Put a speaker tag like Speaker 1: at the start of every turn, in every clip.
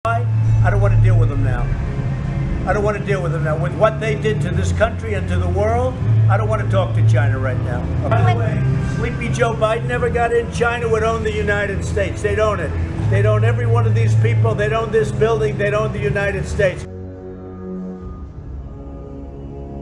Speaker 1: I don't want to deal with them now. I don't want to deal with them now. With what they did to this country and to the world, I don't want to talk to China right now. By the way, Sleepy Joe Biden never got in. China would own the United States. They'd own it. They'd own every one of these people. They'd own this building. They'd own the United States.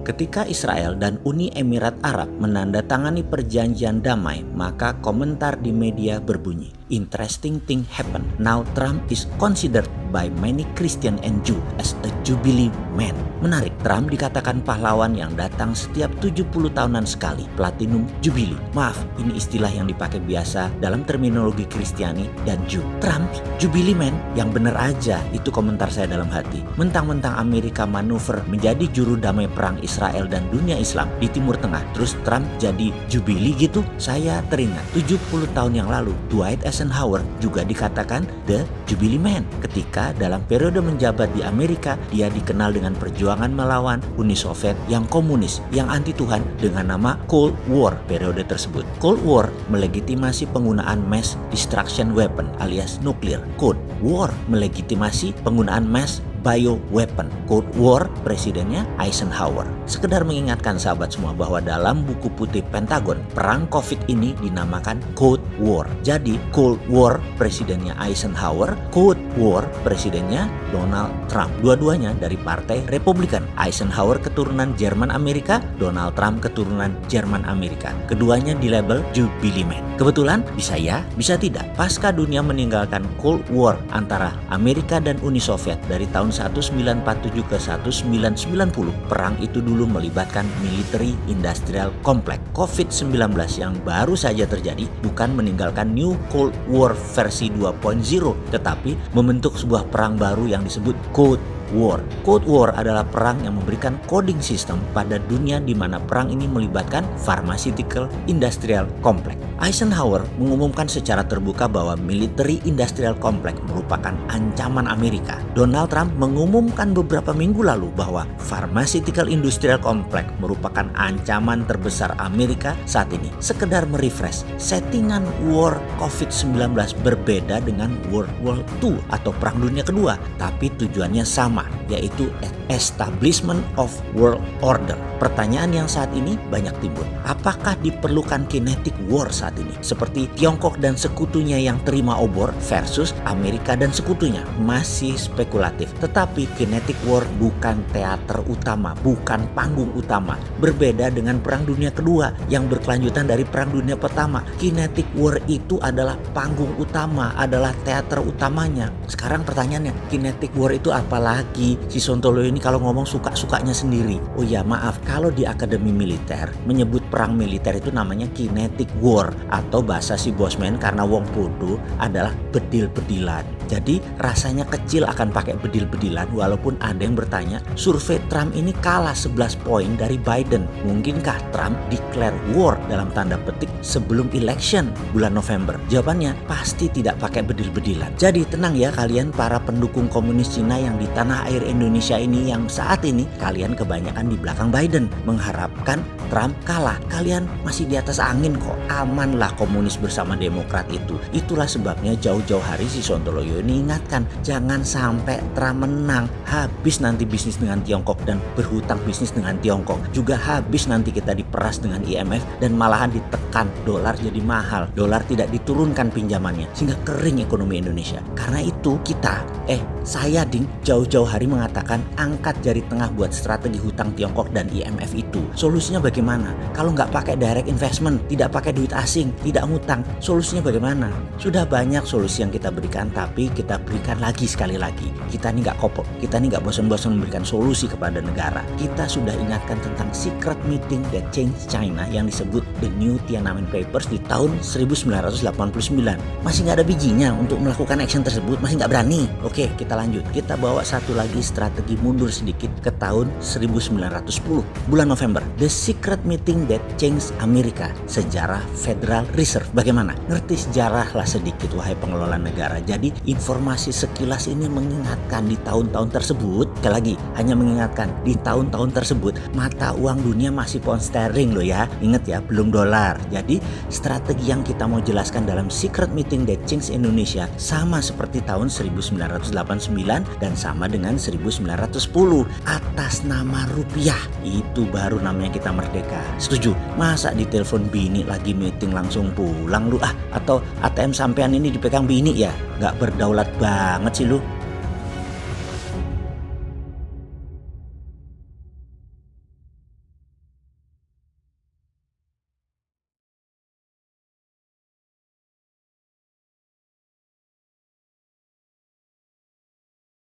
Speaker 2: Ketika Israel dan Uni Emirat Arab menandatangani perjanjian damai, maka komentar di media berbunyi, "Interesting thing happen. Now Trump is considered by many Christian and Jew as a Jubilee man." Menarik, Trump dikatakan pahlawan yang datang setiap 70 tahunan sekali, Platinum Jubilee. Maaf, ini istilah yang dipakai biasa dalam terminologi Kristiani dan Jew. Trump Jubilee man, yang bener aja, itu komentar saya dalam hati. Mentang-mentang Amerika manuver menjadi juru damai perang Israel dan dunia Islam di Timur Tengah, terus Trump jadi Jubilee gitu. Saya teringat 70 tahun yang lalu Dwight Eisenhower juga dikatakan the Jubilee man. Ketika dalam periode menjabat di Amerika, dia dikenal dengan perjuangan melawan Uni Soviet yang komunis, yang anti Tuhan dengan nama Cold War periode tersebut. Cold War melegitimasi penggunaan mass destruction weapon alias nuklir. Cold War melegitimasi penggunaan mass bioweapon. Cold War presidennya Eisenhower. Sekedar mengingatkan sahabat semua bahwa dalam buku putih Pentagon, perang COVID ini dinamakan Cold War. Jadi Cold War presidennya Eisenhower, Cold War presidennya Donald Trump. Dua-duanya dari partai Republikan. Eisenhower keturunan Jerman Amerika, Donald Trump keturunan Jerman Amerika. Keduanya dilabel Jubilee Man. Kebetulan bisa ya, bisa tidak. Pasca dunia meninggalkan Cold War antara Amerika dan Uni Soviet dari tahun 1947 ke 1990, perang itu dulu melibatkan military industrial complex. COVID-19 yang baru saja terjadi bukan meninggalkan New Cold War versi 2.0, tetapi membentuk sebuah perang baru yang disebut Cold War. Cold War adalah perang yang memberikan coding system pada dunia di mana perang ini melibatkan pharmaceutical industrial complex. Eisenhower mengumumkan secara terbuka bahwa military industrial complex merupakan ancaman Amerika. Donald Trump mengumumkan beberapa minggu lalu bahwa pharmaceutical industrial complex merupakan ancaman terbesar Amerika saat ini. Sekedar merefresh, settingan war COVID-19 berbeda dengan World War II atau Perang Dunia Kedua, tapi tujuannya sama, yaitu establishment of world order. Pertanyaan yang saat ini banyak timbul. Apakah diperlukan kinetic war saat ini? Seperti Tiongkok dan sekutunya yang terima obor versus Amerika dan sekutunya. Masih spekulatif. Tetapi kinetic war bukan teater utama, bukan panggung utama. Berbeda dengan Perang Dunia Kedua yang berkelanjutan dari Perang Dunia Pertama. Kinetic war itu adalah panggung utama, adalah teater utamanya. Sekarang pertanyaannya, kinetic war itu apa lagi? Si Sontoloyo ini kalau ngomong suka-sukanya sendiri. Oh ya, maaf, kalau di akademi militer menyebut perang militer itu namanya kinetic war, atau bahasa si Bosman karena wong podo adalah bedil-bedilan. Jadi rasanya kecil akan pakai bedil-bedilan, walaupun ada yang bertanya, survei Trump ini kalah 11 poin dari Biden. Mungkinkah Trump declare war dalam tanda petik sebelum election bulan November? Jawabannya pasti tidak pakai bedil-bedilan. Jadi tenang ya kalian para pendukung komunis Cina yang di tanah air Indonesia ini, yang saat ini kalian kebanyakan di belakang Biden mengharapkan Trump kalah. Kalian masih di atas angin kok. Amanlah komunis bersama Demokrat itu. Itulah sebabnya jauh-jauh hari si Sontoloyo ini ingatkan, jangan sampai Trump menang. Habis nanti bisnis dengan Tiongkok dan berhutang bisnis dengan Tiongkok. Juga habis nanti kita diperas dengan IMF dan malahan ditekan dolar jadi mahal. Dolar tidak diturunkan pinjamannya sehingga kering ekonomi Indonesia. Karena itu saya jauh-jauh hari mengatakan angkat jari tengah buat strategi hutang Tiongkok dan IMF itu. Solusinya bagaimana? Kalau nggak pakai direct investment, tidak pakai duit asing, tidak ngutang, solusinya bagaimana? Sudah banyak solusi yang kita berikan, tapi kita berikan lagi sekali lagi. Kita ini nggak kopok, kita ini nggak bosan-bosan memberikan solusi kepada negara. Kita sudah ingatkan tentang secret meeting that changed China yang disebut the New Tiananmen Papers di tahun 1989. Masih nggak ada bijinya untuk melakukan action tersebut, masih nggak berani. Oke, kita lanjut. Kita bawa satu lagi strategi mundur sedikit ke tahun 1910, bulan November. The secret meeting that changed America, sejarah Federal Reserve. Bagaimana? Ngerti sejarah lah sedikit wahai pengelola negara. Jadi informasi sekilas ini mengingatkan di tahun-tahun tersebut, sekali lagi hanya mengingatkan di tahun-tahun tersebut mata uang dunia masih pound sterling loh ya. Ingat ya, belum dolar. Jadi strategi yang kita mau jelaskan dalam Secret Meeting That Changed Indonesia sama seperti tahun 1989 dan sama dengan 1910 atas nama rupiah. Itu baru namanya kita merdeka. Setuju? Masa ditelepon bini lagi meeting langsung pulang lu atau ATM sampean ini dipegang bini ya? Gak berdaulat banget sih lu.